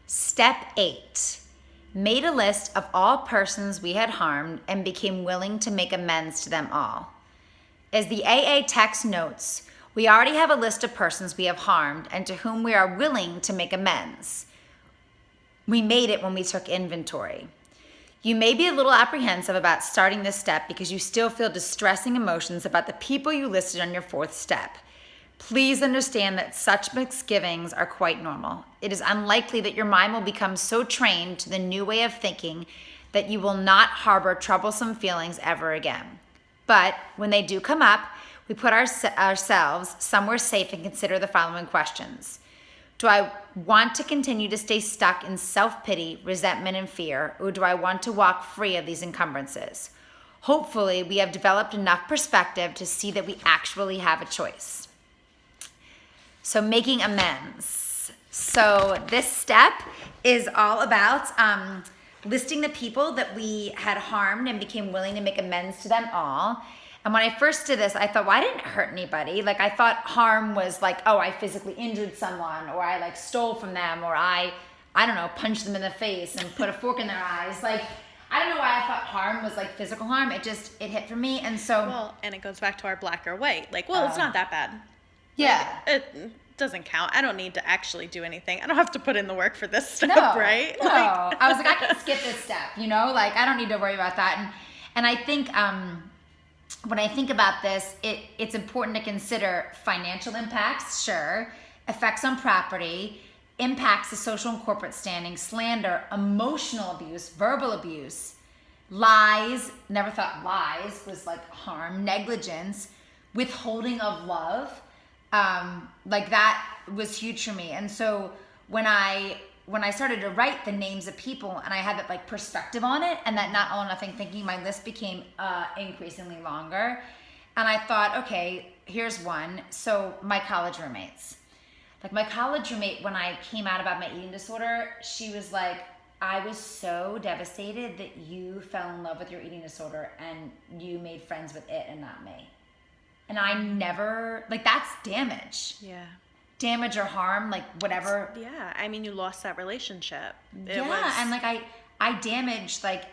Step 8. Made a list of all persons we had harmed and became willing to make amends to them all. As the AA text notes, we already have a list of persons we have harmed and to whom we are willing to make amends. We made it when we took inventory. You may be a little apprehensive about starting this step because you still feel distressing emotions about the people you listed on your 4th step. Please understand that such misgivings are quite normal. It is unlikely that your mind will become so trained to the new way of thinking that you will not harbor troublesome feelings ever again. But when they do come up, we put ourselves somewhere safe and consider the following questions. Do I want to continue to stay stuck in self-pity, resentment, and fear, or do I want to walk free of these encumbrances? Hopefully, we have developed enough perspective to see that we actually have a choice. So making amends. So this step is all about listing the people that we had harmed and became willing to make amends to them all. And when I first did this, I thought, well, I didn't hurt anybody. Like, I thought harm was like, oh, I physically injured someone, or I like stole from them, or I don't know, punched them in the face and put a fork in their eyes. Like, I don't know why I thought harm was like physical harm. It hit for me. And so. Well, and it goes back to our black or white. Like, well, it's not that bad. Yeah. Like, it doesn't count. I don't need to actually do anything. I don't have to put in the work for this step, No, right? No. I was like, I can skip this step, like I don't need to worry about that. And I think when I think about this, it's important to consider financial impacts, sure, effects on property, impacts to social and corporate standing, slander, emotional abuse, verbal abuse, lies, never thought lies was like harm, negligence, withholding of love. Like that was huge for me. And so when I started to write the names of people and I had that like perspective on it and that not all or nothing thinking, my list became increasingly longer. And I thought, okay, here's one. So my college roommates. Like my college roommate, when I came out about my eating disorder, she was like, I was so devastated that you fell in love with your eating disorder and you made friends with it and not me. And I never, like that's damage. Yeah. Damage or harm, like whatever. Yeah, I mean, you lost that relationship. And like I damaged that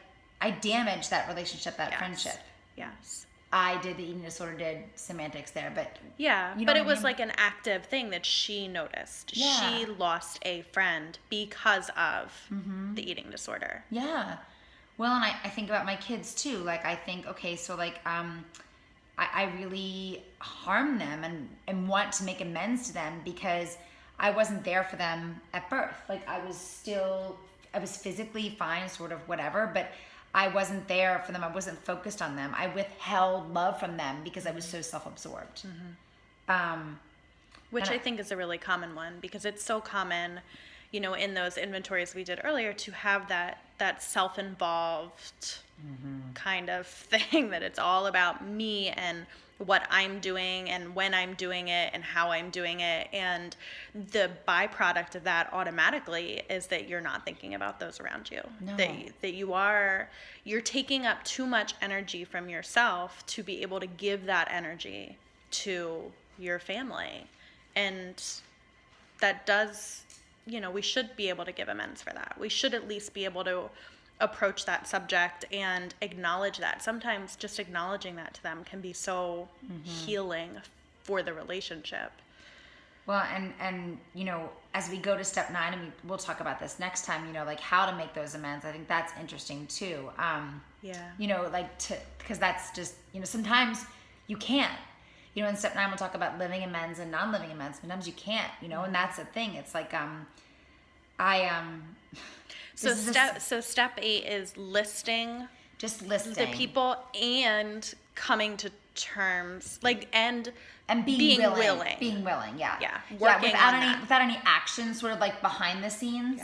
relationship, that friendship. Yes. I did the eating disorder, did semantics there, but yeah, but it was like an active thing that she noticed. Yeah. She lost a friend because of the eating disorder. Yeah. Well, and I think about my kids too. Like I think, okay, so like I really harm them and want to make amends to them because I wasn't there for them at birth. Like I was physically fine, sort of whatever, but I wasn't there for them. I wasn't focused on them. I withheld love from them because I was so self-absorbed. Which I think is a really common one because it's so common, in those inventories we did earlier to have that self-involved kind of thing that it's all about me and what I'm doing and when I'm doing it and how I'm doing it. And the byproduct of that automatically is that you're not thinking about those around you. No. That you're taking up too much energy from yourself to be able to give that energy to your family. And that does, we should be able to give amends for that. We should at least be able to approach that subject and acknowledge that. Sometimes just acknowledging that to them can be so healing for the relationship. Well, and as we go to step 9, and we'll talk about this next time, like how to make those amends. I think that's interesting too. Because that's just, sometimes you can't. In step 9, we'll talk about living amends and non-living amends. Sometimes you can't, and that's the thing. It's like, So step 8 is listing the people and coming to terms, and being willing. Being willing, yeah. Yeah. Without any action sort of like behind the scenes.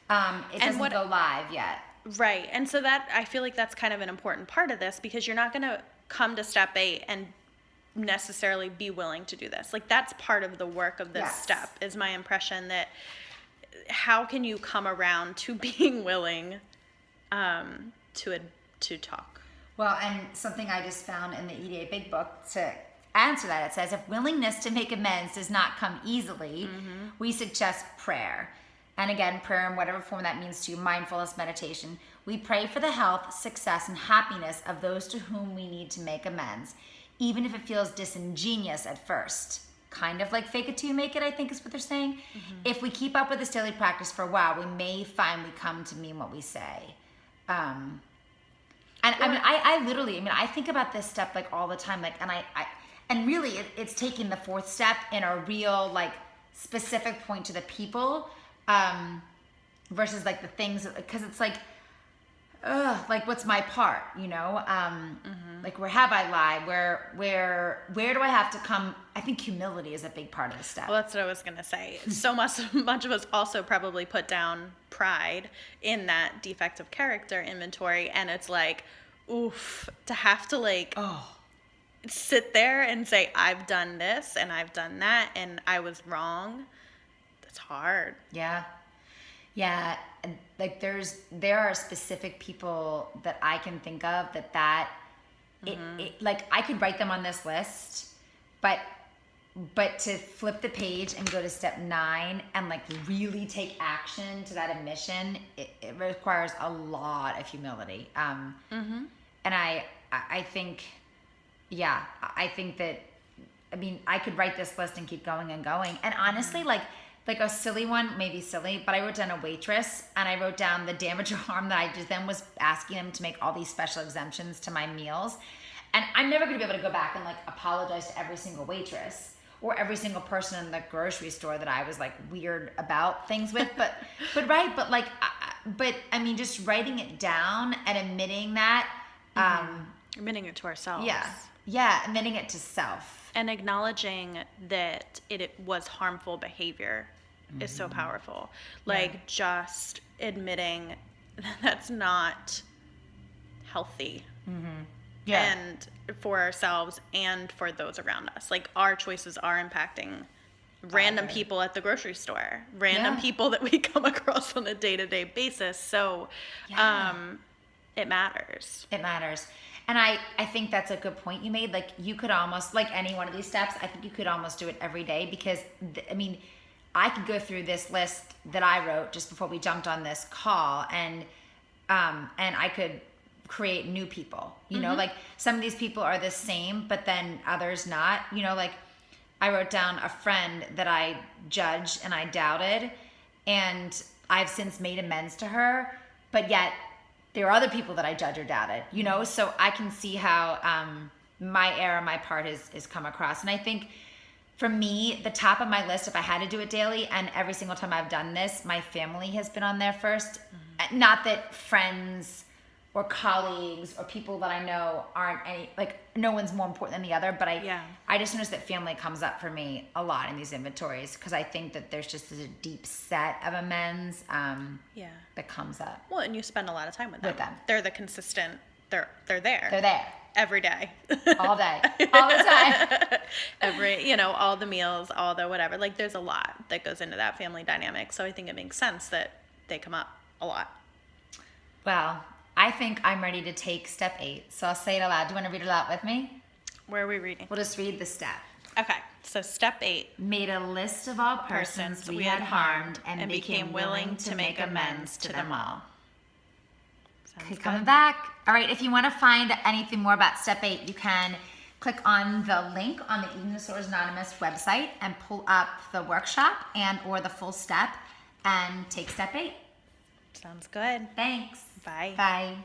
Yeah. It doesn't go live yet. Right. And so that, I feel like that's kind of an important part of this because you're not going to come to step 8 and necessarily be willing to do this. Like that's part of the work of this step is my impression that how can you come around to being willing to talk? Well, and something I just found in the EDA Big Book to answer that, it says, if willingness to make amends does not come easily, we suggest prayer. and again, prayer in whatever form that means to you, mindfulness, meditation. We pray for the health, success, and happiness of those to whom we need to make amends, even if it feels disingenuous at first. Kind of like fake it till you make it, I think is what they're saying. If we keep up with this daily practice for a while, we may finally come to mean what we say. And I literally, I think about this step like all the time, like, and really it's taking the fourth step in a real, like, specific point to the people, versus like the things, because it's like, like what's my part, like where have I lied, where do I have to come? I think humility is a big part of the step. Well, that's what I was gonna say. So much of us also probably put down pride in that defective character inventory, and it's like, oof, to have to like sit there and say, I've done this and I've done that and I was wrong. That's hard. Yeah. Like there are specific people that I can think of that it like I could write them on this list, but to flip the page and go to step 9 and like really take action to that admission, it requires a lot of humility. And I think, I think that, I could write this list and keep going and going. And honestly, like a silly one, maybe silly, but I wrote down a waitress and I wrote down the damage or harm that I just then was asking them to make all these special exemptions to my meals. And I'm never going to be able to go back and like apologize to every single waitress or every single person in the grocery store that I was like weird about things with. But just writing it down and admitting that. Admitting it to ourselves. Yeah, admitting it to self. And acknowledging that it was harmful behavior is so powerful. Like just admitting that's not healthy. And for ourselves and for those around us. Like our choices are impacting random people at the grocery store, random people that we come across on a day-to-day basis. So it matters. It matters. And I think that's a good point you made. Like you could almost, like any one of these steps, I think you could almost do it every day because, I could go through this list that I wrote just before we jumped on this call and I could create new people, like some of these people are the same, but then others not, like I wrote down a friend that I judged and I doubted and I've since made amends to her, but yet there are other people that I judge or doubted, so I can see how my error, my part is come across. And I think for me, the top of my list, if I had to do it daily, and every single time I've done this, my family has been on there first. Not that friends or colleagues or people that I know aren't any, like no one's more important than the other, but I just noticed that family comes up for me a lot in these inventories because I think that there's just a deep set of amends that comes up. Well, and you spend a lot of time with them. They're the consistent, they're there. They're there. Every day. All day. All the time. All the meals, all the whatever. Like there's a lot that goes into that family dynamic. So I think it makes sense that they come up a lot. Well, I think I'm ready to take step 8. So I'll say it aloud. Do you want to read it out with me? Where are we reading? We'll just read the step. Okay. So step 8. Made a list of all persons we had harmed and became willing to make amends to them all. Okay, coming back. All right, if you want to find anything more about step 8, you can click on the link on the Eating Disorders Anonymous website and pull up the workshop and or the full step and take step 8. Sounds good. Thanks. Bye. Bye.